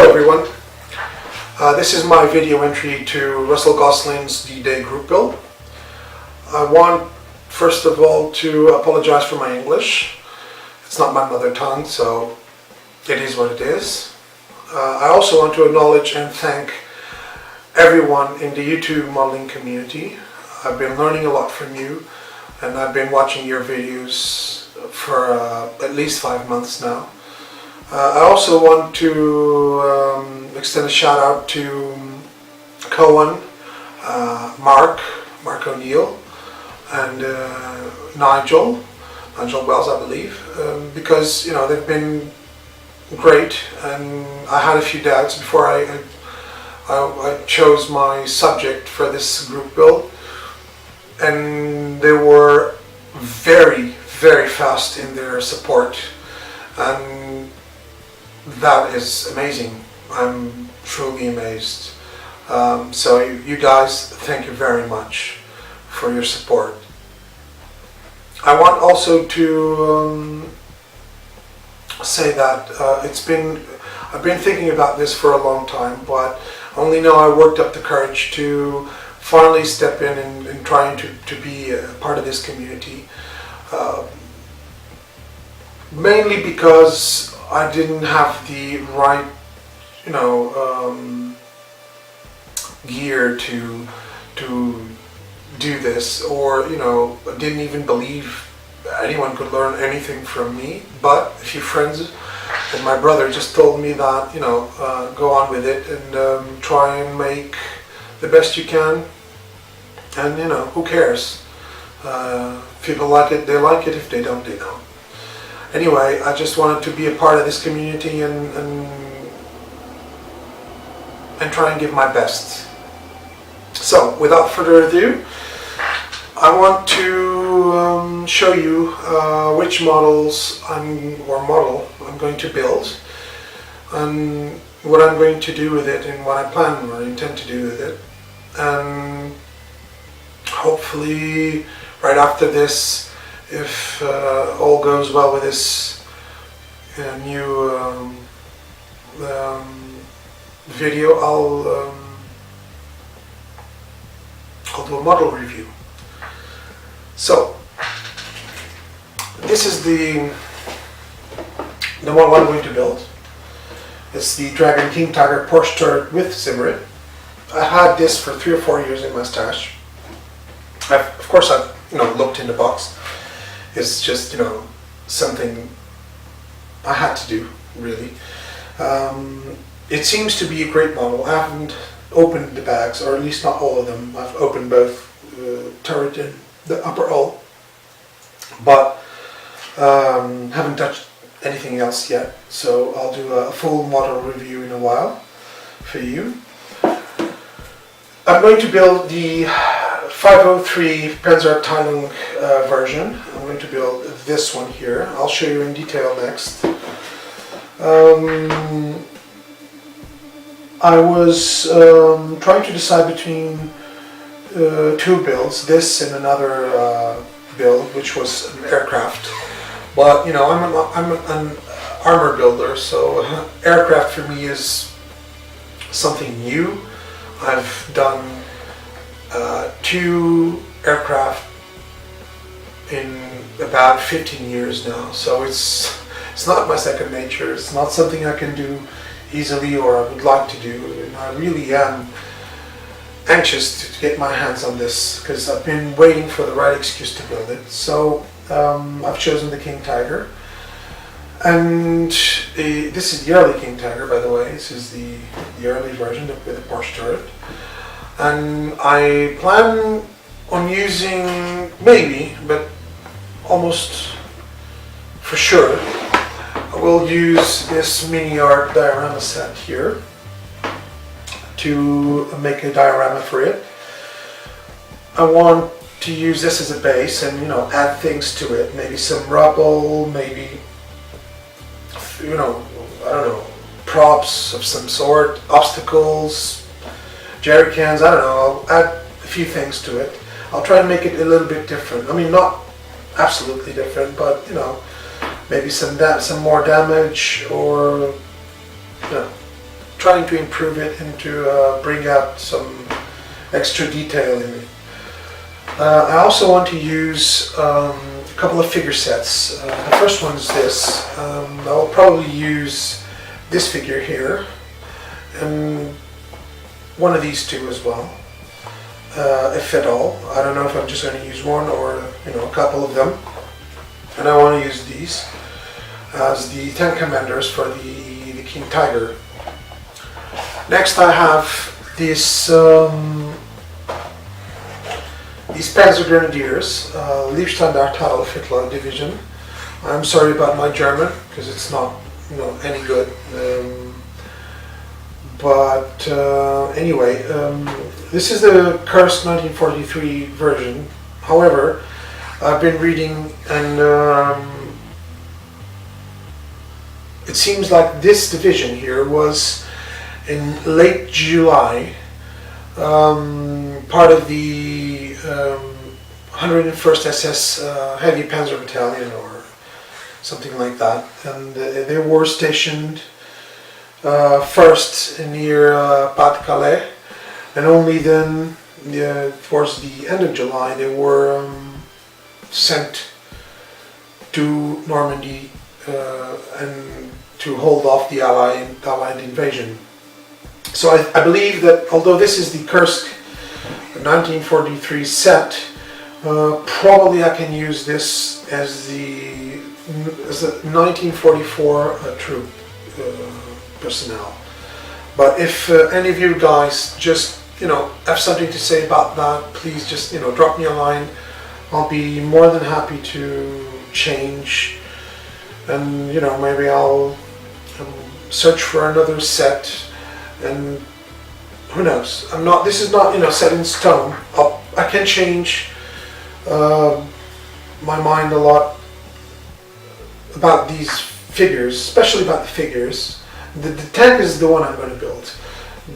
Hello everyone, this is my video entry to Russell Gosselin's D-Day group build. I want first of all to apologize for my English. It's not my mother tongue, so it is what it is. I also want to acknowledge and thank everyone in the YouTube modeling community. I've been learning a lot from you, and I've been watching your videos for at least 5 months now. I also want to extend a shout out to Cohen, Mark O'Neill, and Nigel Wells, I believe, because they've been great, and I had a few doubts before I chose my subject for this group build, and they were very fast in their support, and that is amazing. I'm truly amazed. So you guys, thank you very much for your support. I want also to say that I've been thinking about this for a long time, but only now I worked up the courage to finally step in and trying to be a part of this community. Mainly because I didn't have the right, gear to do this, or I didn't even believe anyone could learn anything from me. But a few friends and my brother just told me that go on with it and try and make the best you can, and who cares? If people like it, they like it. If they don't, they don't. Anyway, I just wanted to be a part of this community and try and give my best. So, without further ado, I want to show you which models I'm going to build, and what I'm going to do with it, and what I plan or intend to do with it. And hopefully, right after this, if all goes well with this new video, I'll do a model review. So this is the model I'm going to build. It's the Dragon King Tiger Porsche turret with Zimmerit. I had this for 3 or 4 years in my stash. Of course I've looked in the box. It's just something I had to do, really. It seems to be a great model. I haven't opened the bags, or at least not all of them. I've opened both turret and the upper hull, but haven't touched anything else yet. So I'll do a full model review in a while for you. I'm going to build the 503 Panzer Teilung version. I'm going to build this one here. I'll show you in detail next. I was trying to decide between 2 builds, this and another build, which was an aircraft. But I'm an armor builder, so aircraft for me is something new. I've done 2 aircraft in about 15 years now, so it's not my second nature. It's not something I can do easily, or I would like to do, and I really am anxious to get my hands on this, because I've been waiting for the right excuse to build it. So I've chosen the King Tiger, and this is the early King Tiger, by the way. This is the early version with the Porsche turret, and I plan on using, maybe, but almost for sure, I will use this mini art diorama set here to make a diorama for it. I want to use this as a base and add things to it, maybe some rubble, maybe I don't know, props of some sort, obstacles, jerry cans, I don't know. I'll add a few things to it. I'll try and make it a little bit different. I mean, not absolutely different, but maybe some more damage, or trying to improve it and to bring out some extra detail in it. I also want to use a couple of figure sets. The first one is this. I'll probably use this figure here and one of these two as well, if at all. I don't know if I'm just going to use one or a couple of them. And I want to use these as the Ten Commanders for the King Tiger. Next I have this these Panzer Grenadiers, Liebstandarte Hitler Division. I'm sorry about my German because it's not any good. Anyway, this is the cursed 1943 version. However, I've been reading and it seems like this division here was in late July part of the 101st SS Heavy Panzer Battalion or something like that, and they were stationed first near Pas-de-Calais, and only then towards the end of July they were sent to Normandy and to hold off the Allied invasion. So I believe that although this is the Kursk 1943 set, probably I can use this as the 1944 troop personnel. But if any of you guys just have something to say about that, please just drop me a line. I'll be more than happy to change, and maybe I'll search for another set, and who knows. This is not set in stone. I can change my mind a lot about these figures, especially about the figures. The tank is the one I'm going to build.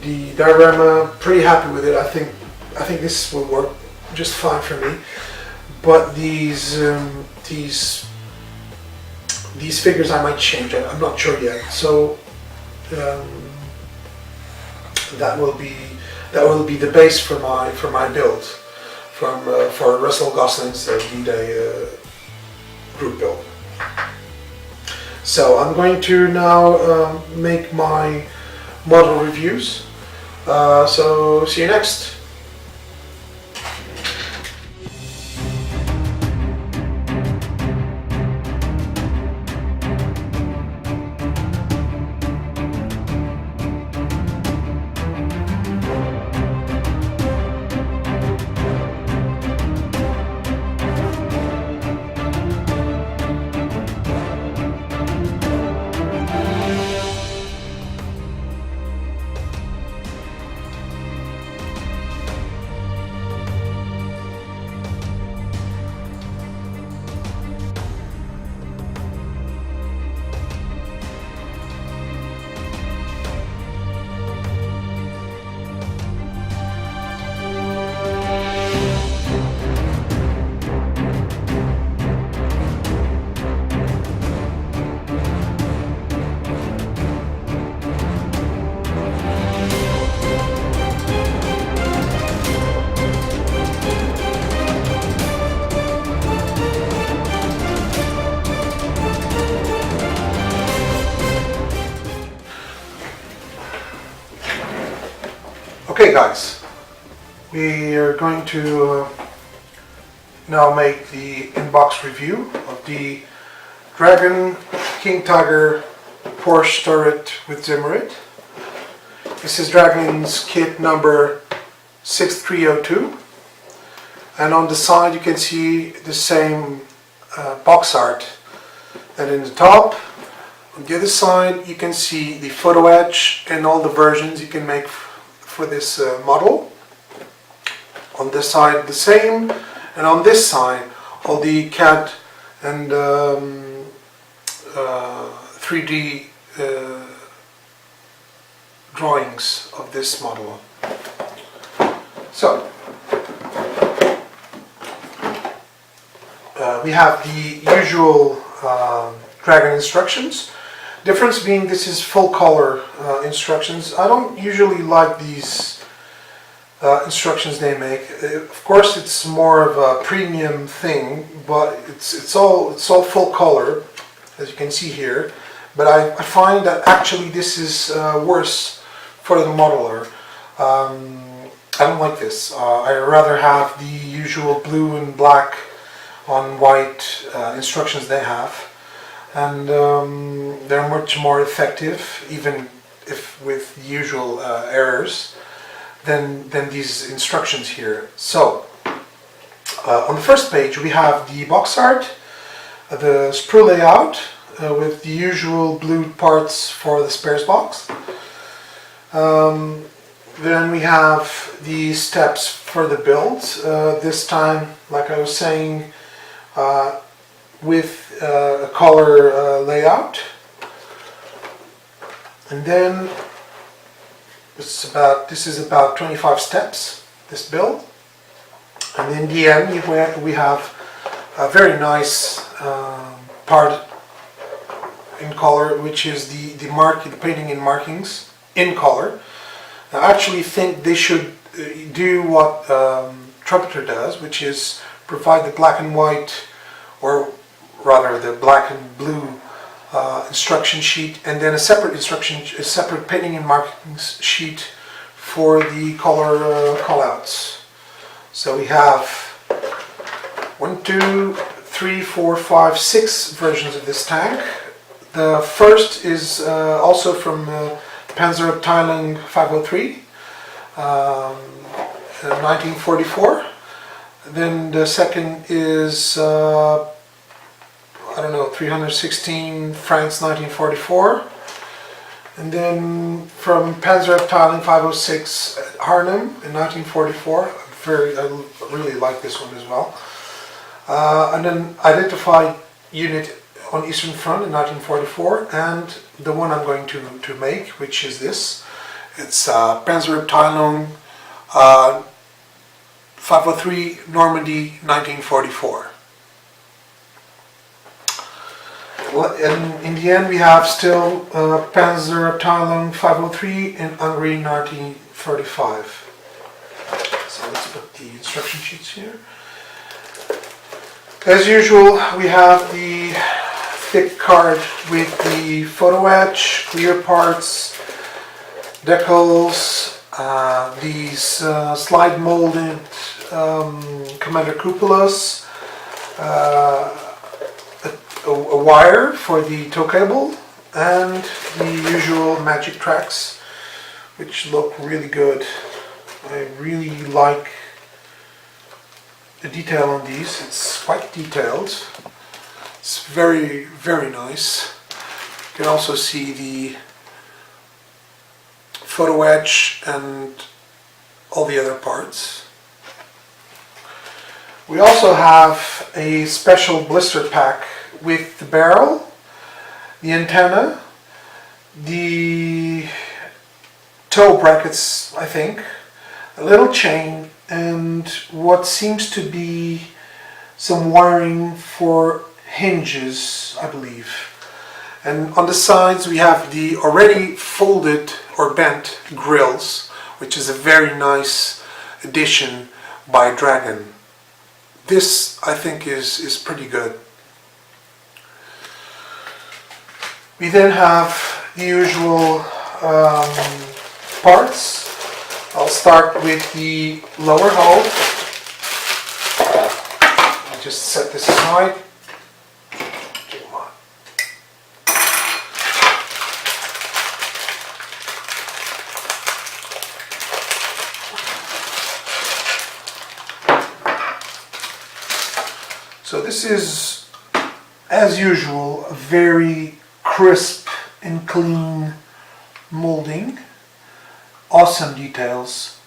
The Diorama, pretty happy with it. I think this will work just fine for me. But these figures I might change. I'm not sure yet. So that will be the base for my build for Russell Gosselin's D-Day group build. So I'm going to now make my model reviews. So see you next. Okay guys, we are going to now make the in-box review of the Dragon King Tiger Porsche turret with Zimmerit. This is Dragon's kit number 6302, and on the side you can see the same box art, and in the top on the other side you can see the photo etch and all the versions you can make for this model. On this side the same, and on this side all the CAD and 3D drawings of this model. So we have the usual Dragon instructions. Difference being this is full color instructions. I don't usually like these instructions they make. Of course, it's more of a premium thing, but it's all full color, as you can see here. But I find that actually this is worse for the modeler. I don't like this. I rather have the usual blue and black on white instructions they have, and they're much more effective, even if with the usual errors, than these instructions here. So on the first page we have the box art, the sprue layout with the usual blue parts for the spares box. Then we have the steps for the build, this time, like I was saying, with a color layout. And then this is about 25 steps, this build. And in the end we have a very nice part in color, which is the painting and markings in color. I actually think they should do what Trumpeter does, which is provide the black and white, or rather the black and blue instruction sheet, and then a separate painting and markings sheet for the color callouts. So we have 1, 2, 3, 4, 5, 6 versions of this tank. The first is also from Panzerabteilung 503, 1944. Then the second is, I don't know, 316 France 1944. And then from Panzerabteilung 506 at Arnhem in 1944. I really like this one as well. And then Identified Unit on Eastern Front in 1944, and the one I'm going to make, which is this. It's Panzerabteilung 503 Normandy 1944. Well, and in the end we have still Panzerabteilung 503 in Hungary 1945. So let's put the instruction sheets here. As usual, we have the thick card with the photo etch, clear parts, decals, these slide molded commander cupolas, a wire for the tow cable, and the usual magic tracks, which look really good. I really like the detail on these. It's quite detailed. It's very, very nice. You can also see the photo etch and all the other parts. We also have a special blister pack with the barrel, the antenna, the toe brackets, I think, a little chain, and what seems to be some wiring for hinges, I believe. And on the sides we have the already folded or bent grills, which is a very nice addition by Dragon. This, I think, is pretty good. We then have the usual parts. I'll start with the lower hull. I'll just set this aside. So this is, as usual, a very crisp and clean molding. Awesome details.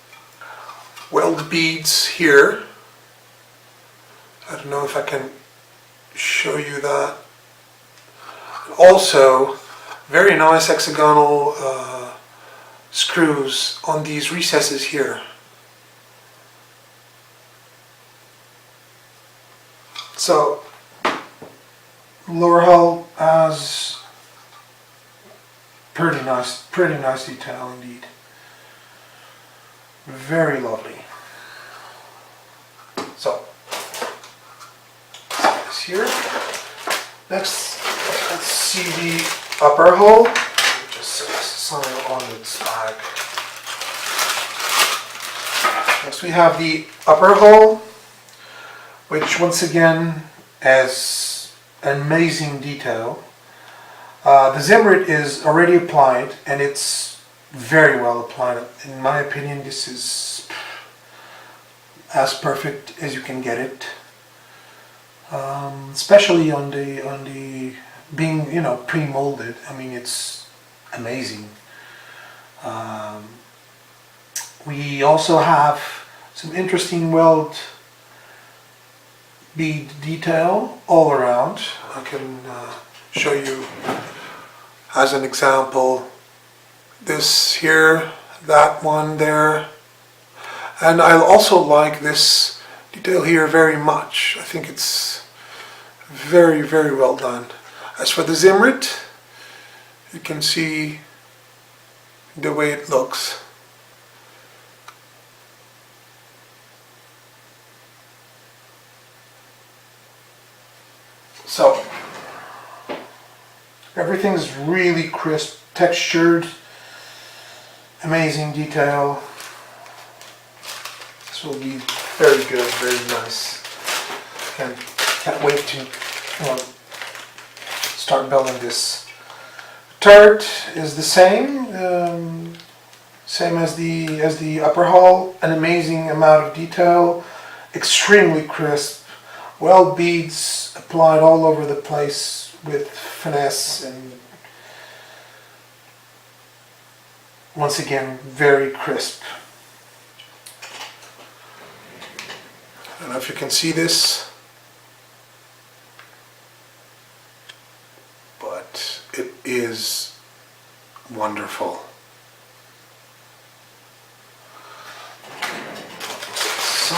Weld beads here. I don't know if I can show you that. Also, very nice hexagonal screws on these recesses here. So, lower hull has Pretty nice detail indeed. Very lovely. So, this here. Next, let's see the upper hull. Just sign on its bag. Next, we have the upper hull, which once again has amazing detail. The Zimrit is already applied, and it's very well applied. In my opinion, this is as perfect as you can get it. Especially on the being, you know, pre-molded. I mean, it's amazing. We also have some interesting weld bead detail all around. I can show you as an example this here, that one there, and I also like this detail here very much. I think it's very well done. As for the Zimrit, you can see the way it looks. So everything's really crisp, textured, amazing detail. This will be very good, very nice. Can't wait to, you know, start building this. Turret is the same, same as the upper hull. An amazing amount of detail, extremely crisp, weld beads applied all over the place with finesse, and once again very crisp. I don't know if you can see this, but it is wonderful. So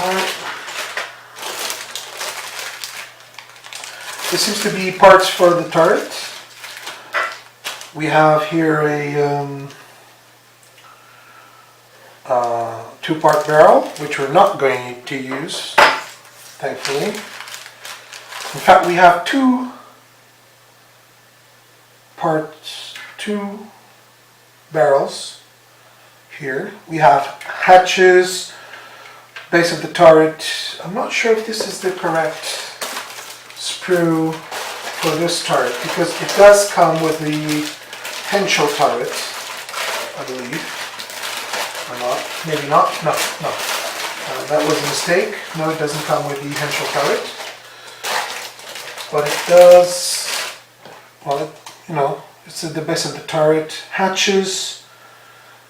this seems to be parts for the turret. We have here a two-part barrel, which we're not going to use, thankfully. In fact, we have two barrels here. We have hatches, base of the turret. I'm not sure if this is the correct sprue for this turret, because it does come with the Henschel turret, I believe. Or not? Maybe not? No. That was a mistake. No, it doesn't come with the Henschel turret. But it does, well, you know, it's at the base of the turret, hatches,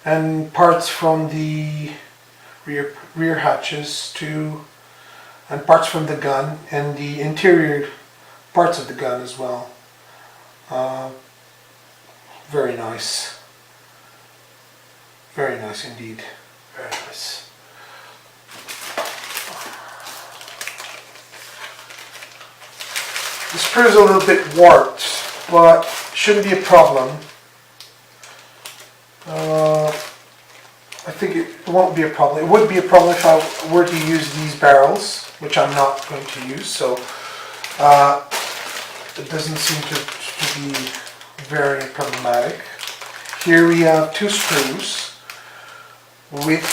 and parts from the rear hatches too, and parts from the gun, and the interior parts of the gun as well. Very nice. Very nice indeed. Very nice. The sprue is a little bit warped, but shouldn't be a problem. I think it won't be a problem. It would be a problem if I were to use these barrels, which I'm not going to use, so it doesn't seem to be very problematic. Here we have two screws with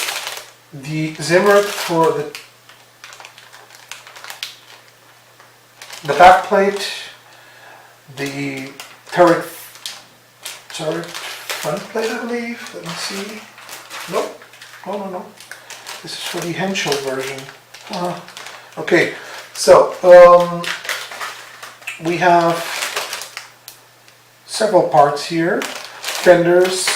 the Zimrit for the back plate, the turret front plate, I believe. Let me see. Nope. No. This is for the Henschel version. Okay, so we have several parts here. Fenders.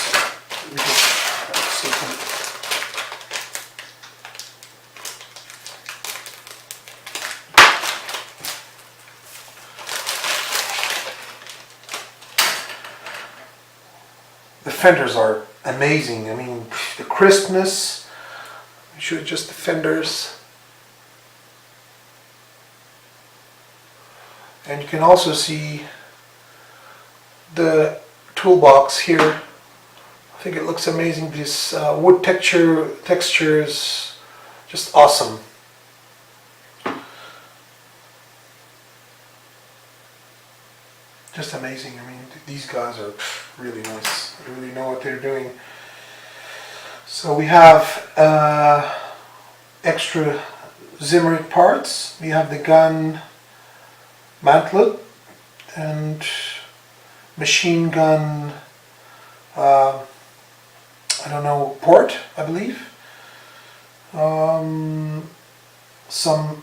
The fenders are amazing. I mean, the crispness. I should adjust the fenders. And you can also see the toolbox here think it looks amazing. This wood texture is just awesome. Just amazing. I mean, these guys are really nice. They really know what they're doing. So we have extra Zimmerit parts. We have the gun mantlet and machine gun, I don't know, port, I believe. Some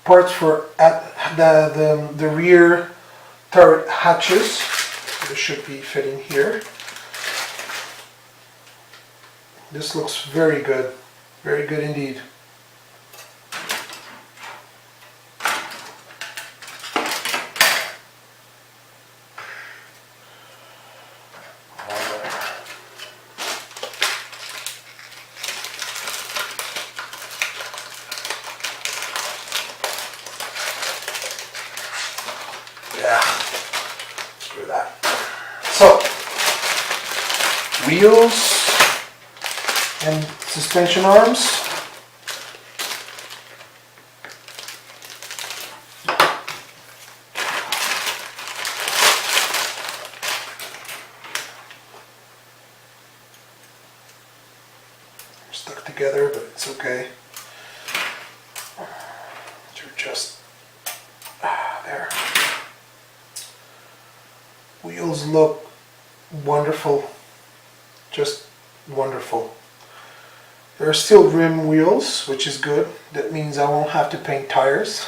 parts for the rear turret hatches. This should be fitting here. This looks very good indeed. Yeah, screw that. So, wheels and suspension arms. Stuck together, but it's okay. To just there. Wheels look wonderful, just wonderful. There are still rim wheels, which is good. That means I won't have to paint tires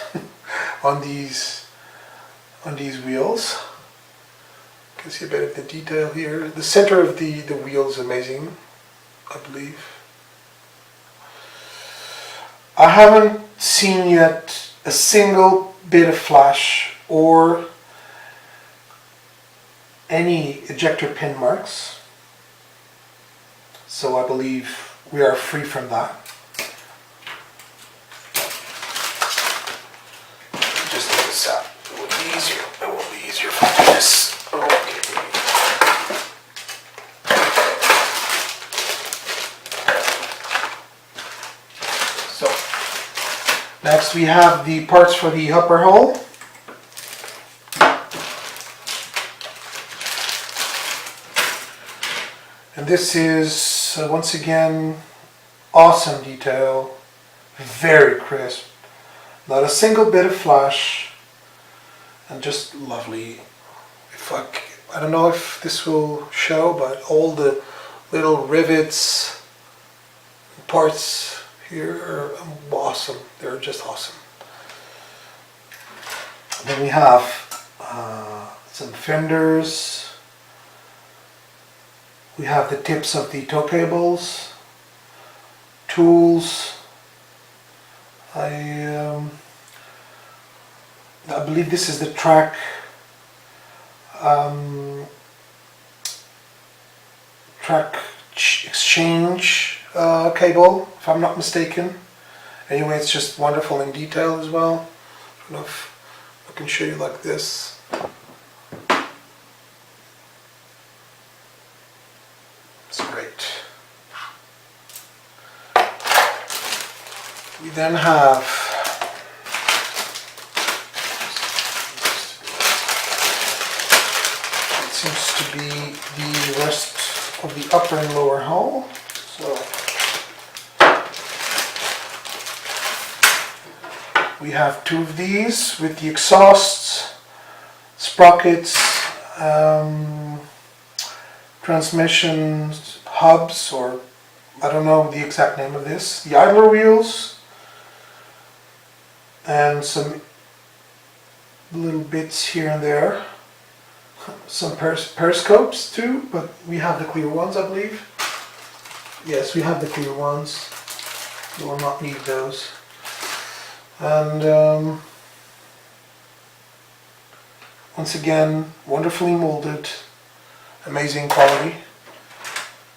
on these wheels. You can see a bit of the detail here. The center of the wheel is amazing, I believe. I haven't seen yet a single bit of flash or any ejector pin marks, so I believe we are free from that. Just take this out. It will be easier. It will be easier if I do this. Okay. So next we have the parts for the upper hull. And this is, once again, awesome detail, very crisp, not a single bit of flash, and just lovely. I don't know if this will show, but all the little rivets, parts here are awesome. They're just awesome. Then we have some fenders. We have the tips of the tow cables, tools. I believe this is the track exchange cable, if I'm not mistaken. Anyway, it's just wonderful in detail as well. I don't know if I can show you like this. It's great. We then have it seems to be the rest of the upper and lower hull. So we have two of these with the exhausts, sprockets, transmission hubs, or I don't know the exact name of this, the idler wheels, and some little bits here and there, some periscopes too, but we have the clear ones, I believe. Yes, we have the clear ones. You will not need those. And once again, wonderfully molded, amazing quality.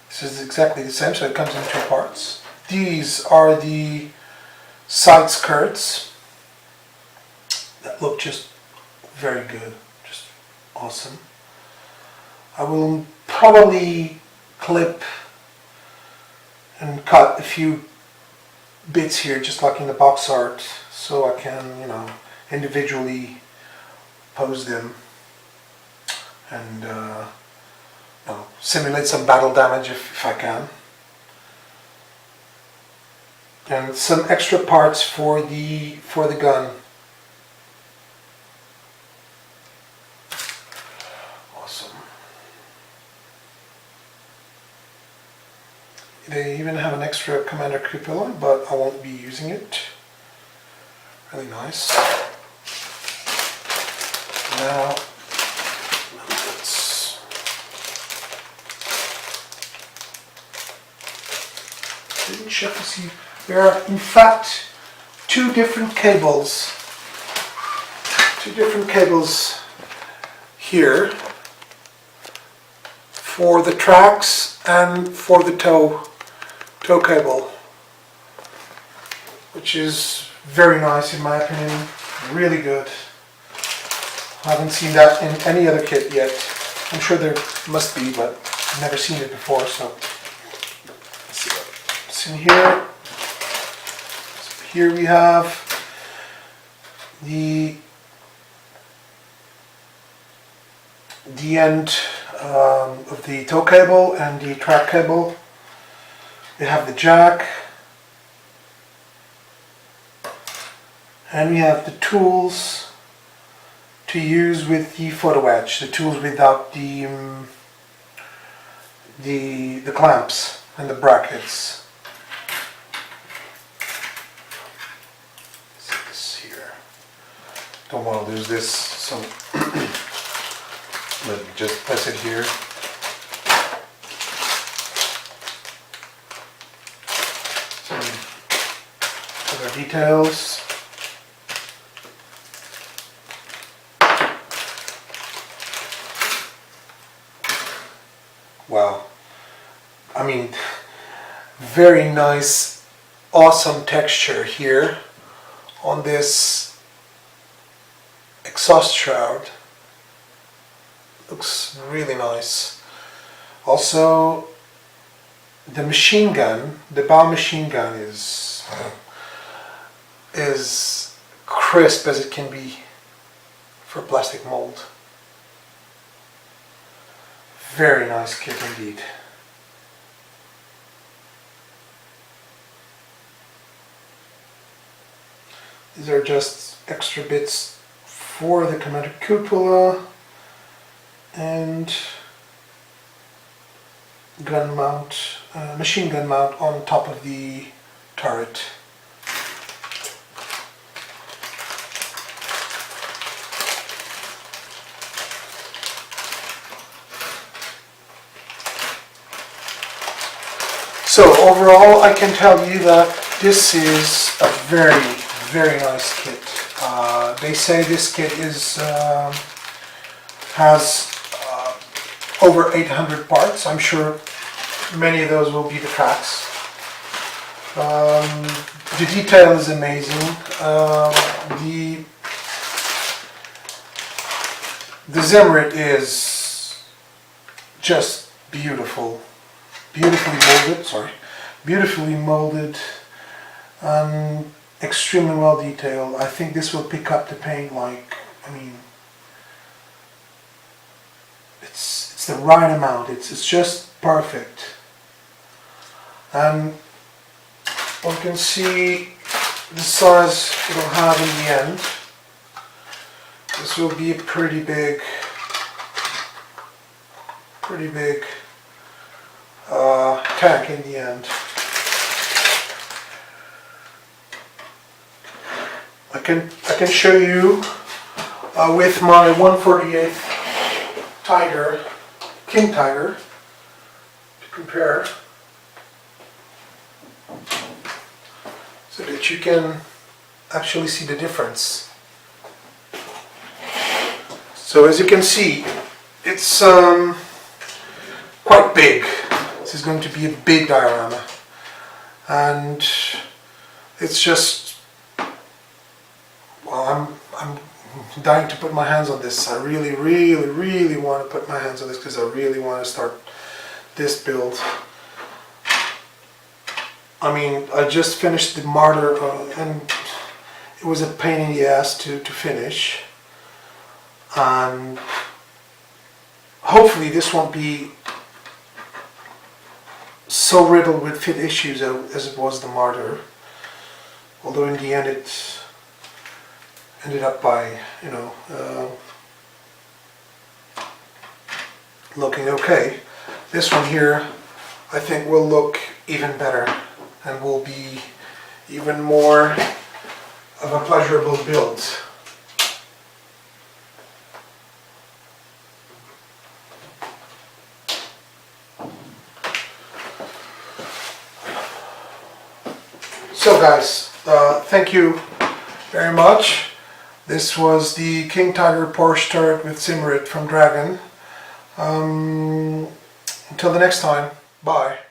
This is exactly the same, so it comes in two parts. These are the side skirts that look just very good, just awesome. I will probably clip and cut a few bits here, just like in the box art, so I can, you know, individually pose them and you know, simulate some battle damage if I can. And some extra parts for the gun. Awesome. They even have an extra commander cupola, but I won't be using it. Really nice. Now let's check to see. There are in fact two different cables here for the tracks and for the tow cable, which is very nice in my opinion, really good. I haven't seen that in any other kit yet. I'm sure there must be, but I've never seen it before, so let's see what's in here. Here we have the end of the tow cable and the track cable. We have the jack, and we have the tools to use with the photo etch, the tools without the clamps and the brackets. Don't want to lose this, so let me just press it here. Some other details. Wow. I mean, very nice, awesome texture here on this exhaust shroud. Looks really nice. Also, the machine gun, the bow machine gun is crisp as it can be for plastic mold. Very nice kit indeed. These are just extra bits for the commander cupola and gun mount, machine gun mount on top of the turret. So overall, I can tell you that this is a very, very nice kit. They say this kit has over 800 parts. I'm sure many of those will be the tracks. The detail is amazing. The Zimrit is just beautiful. Beautifully molded, extremely well detailed. I think this will pick up the paint like, I mean, it's the right amount. It's just perfect. And one can see the size it'll have in the end. This will be a pretty big tank in the end. I can show you with my 1/48 Tiger, King Tiger, to compare, so that you can actually see the difference. So as you can see, it's quite big. This is going to be a big diorama, and it's just, well, I'm dying to put my hands on this. I really want to put my hands on this because I really want to start this build. I mean, I just finished the Martyr and it was a pain in the ass to finish, and hopefully this won't be so riddled with fit issues as it was the Martyr, although in the end it ended up by, you know, looking okay. This one here I think will look even better and will be even more of a pleasurable build. So guys, thank you very much. This was the King Tiger Porsche turret with Zimmerit from Dragon. Until the next time, bye.